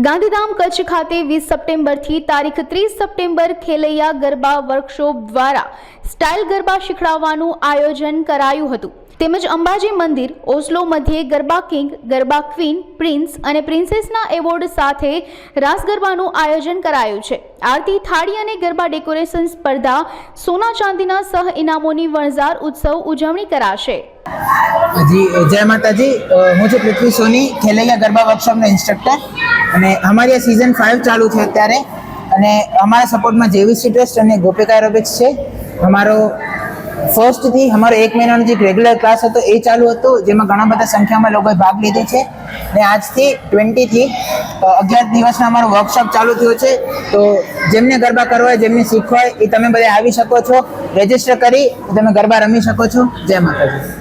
ગાંધીધામ કચ્છ ખાતે 20 સપ્ટેમ્બરથી તારીખ 30 સપ્ટેમ્બર ખેલૈયા ગરબા વર્કશોપ દ્વારા સ્ટાઇલ ગરબા શીખવાડવાનું આયોજન કરાયું હતું તેમજ અંબાજી મંદિર ઓસ્લો મધ્યે garba king garba queen prince અને પ્રિન્સેસના એવોર્ડ સાથે રાસ ગરબાનું આયોજન કરાયું છે। આરતી થાળી અને ગરબા ડેકોરેશન સ્પર્ધા સોના ચાંદીના સહ ઇનામોની વણઝાર ઉત્સવ ઉજવણી કરાશે। जी जय माता जी, मुझे पृथ्वी सोनी खेलैया गरबा वर्कशॉप में इंस्ट्रक्टर અને અમારી આ સીઝન 5 ચાલુ છે અત્યારે અને અમારા સપોર્ટમાં જેવીસી ટ્રસ્ટ અને ગોપિકા એરોબિક્સ છે। અમારો ફર્સ્ટથી અમારો 1 મહિનાનો જે રેગ્યુલર ક્લાસ હતો એ ચાલુ હતો, જેમાં ઘણા બધા સંખ્યામાં લોકોએ ભાગ લીધો છે અને આજથી 20 થી 11 દિવસનો અમારો વર્કશોપ ચાલુ થયો છે। તો જેમને ગરબા કરવા હોય, જેમને શીખવા હોય એ તમે બધા આવી શકો છો, રજીસ્ટર કરી તમે ગરબા રમી શકો છો। જય માતાજી।